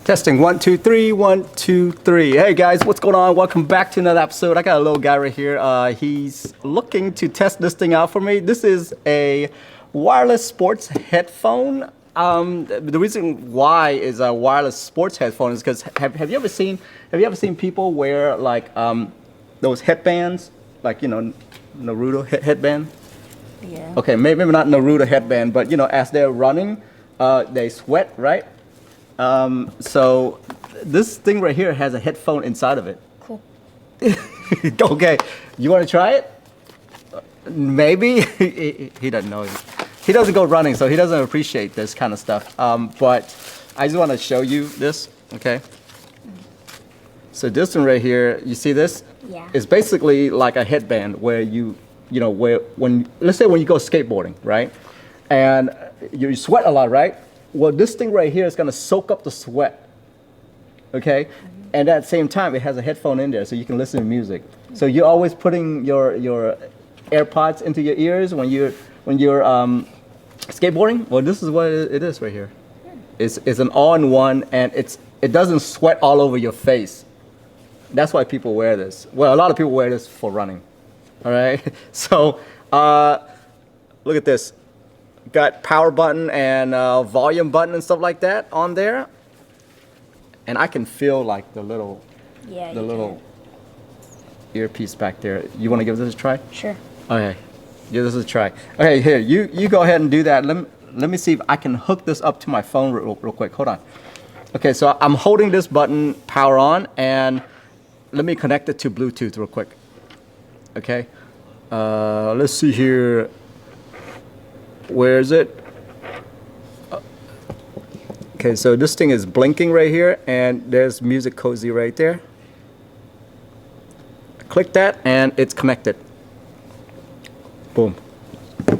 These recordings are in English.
Testing 1, 2, 3, 1, 2, 3. Hey guys, what's going on? Welcome back to another episode. I got a little guy right here. He's looking to test this thing out for me. This is a wireless sports headphone. The reason why is a wireless sports headphone is because have you ever seen people wear like those headbands, like Naruto headband? Yeah. Okay, maybe not Naruto headband, but as they're running, they sweat, right? So this thing right here has a headphone inside of it. Cool. Okay, you want to try it? Maybe. He doesn't know. He doesn't go running, so he doesn't appreciate this kind of stuff. But I just want to show you this, okay? So this one right here, you see this? Yeah. It's basically like a headband where let's say when you go skateboarding, right? And you sweat a lot, right? Well, this thing right here is going to soak up the sweat, okay? And at the same time, it has a headphone in there, so you can listen to music. So you're always putting your AirPods into your ears when you're skateboarding. Well, this is what it is right here. It's an all-in-one, and it doesn't sweat all over your face. That's why people wear this. Well, a lot of people wear this for running. All right. So look at this. Got power button and volume button and stuff like that on there, and I can feel like the little earpiece back there. You want to give this a try? Sure. Okay, give this a try. Okay, here you go ahead and do that. Let me see if I can hook this up to my phone real quick. Hold on. Okay, so I'm holding this button, power on, and let me connect it to Bluetooth real quick. Okay, let's see here. Where is it? Okay, so this thing is blinking right here, and there's MusicCozy right there. Click that, and it's connected. Boom.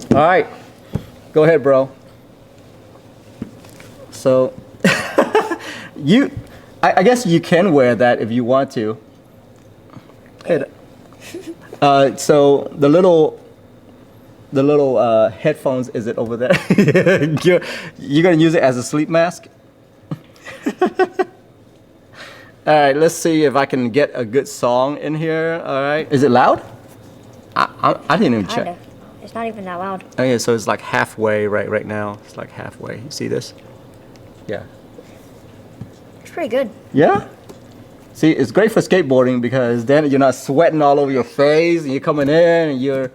All right, go ahead, bro. So, I guess you can wear that if you want to. So the little headphones, is it over there? You're gonna use it as a sleep mask? All right, let's see if I can get a good song in here. All right, is it loud? I didn't even check. It's not even that loud. Okay, so it's like halfway right now. It's like halfway. You see this? Yeah. It's pretty good. Yeah? See, it's great for skateboarding because then you're not sweating all over your face, and you're coming in and you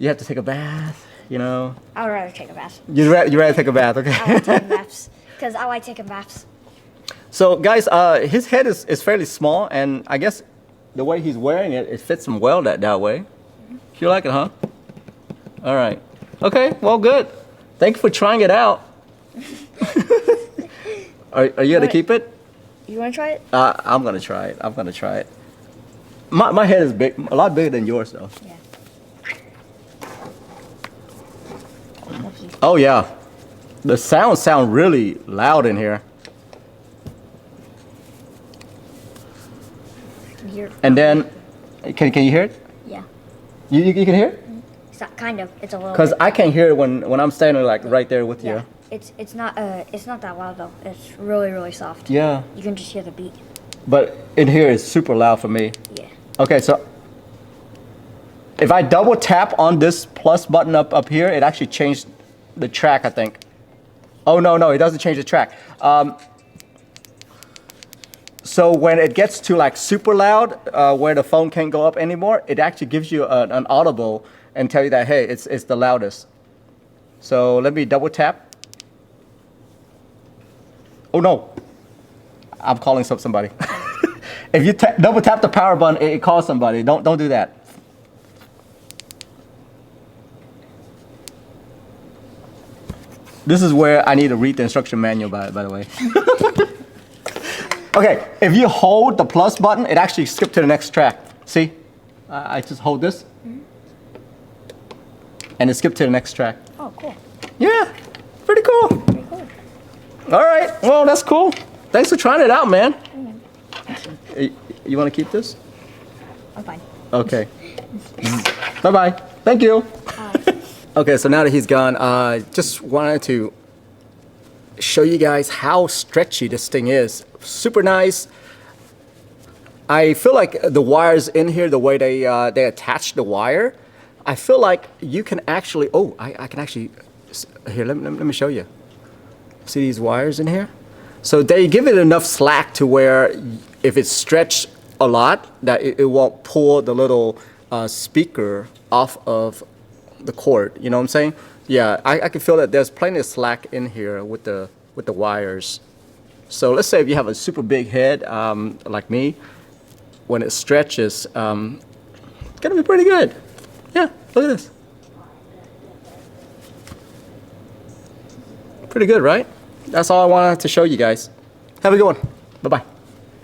have to take a bath, I would rather take a bath. You'd rather take a bath, okay? I like taking baths because I like taking baths. So, guys, his head is fairly small, and I guess the way he's wearing it fits him well that way. Mm-hmm. You like it, huh? All right. Okay, well, good. Thank you for trying it out. Are you going to keep it? You want to try it? I'm going to try it. My head is big, a lot bigger than yours, though. Yeah. Oh yeah, the sound really loud in here. I can hear it. And then, can you hear it? Yeah. You can hear it? It's not kind of. It's a little. Because I can't hear it when I'm standing like right there with you. It's not that loud though. It's really soft. Yeah. You can just hear the beat. But in here it's super loud for me. Yeah. Okay, so if I double tap on this plus button up here, it actually changed the track, I think. Oh no, it doesn't change the track. So when it gets to like super loud, where the phone can't go up anymore, it actually gives you an audible and tell you that, hey, it's the loudest. So let me double tap. Oh no, I'm calling somebody. If you double tap the power button, it calls somebody. Don't do that. This is where I need to read the instruction manual, by the way. Okay, if you hold the plus button, it actually skips to the next track. See? I just hold this, and it skips to the next track. Oh, cool. Yeah, pretty cool. Pretty cool. All right, well, that's cool. Thanks for trying it out, man. You want to keep this? I'm fine. Okay. Bye-bye. Thank you. Okay, so now that he's gone, just wanted to show you guys how stretchy this thing is. Super nice. I feel like the wires in here, the way they attach the wire, I feel like you can actually, oh, I can actually, here, let me show you. See these wires in here? So they give it enough slack to where if it's stretched a lot, that it won't pull the little speaker off of the cord. You know what I'm saying? Yeah, I can feel that there's plenty of slack in here with the wires. So let's say if you have a super big head like me, when it stretches, it's gonna be pretty good. Yeah, look at this. Pretty good, right? That's all I wanted to show you guys. Have a good one. Bye-bye.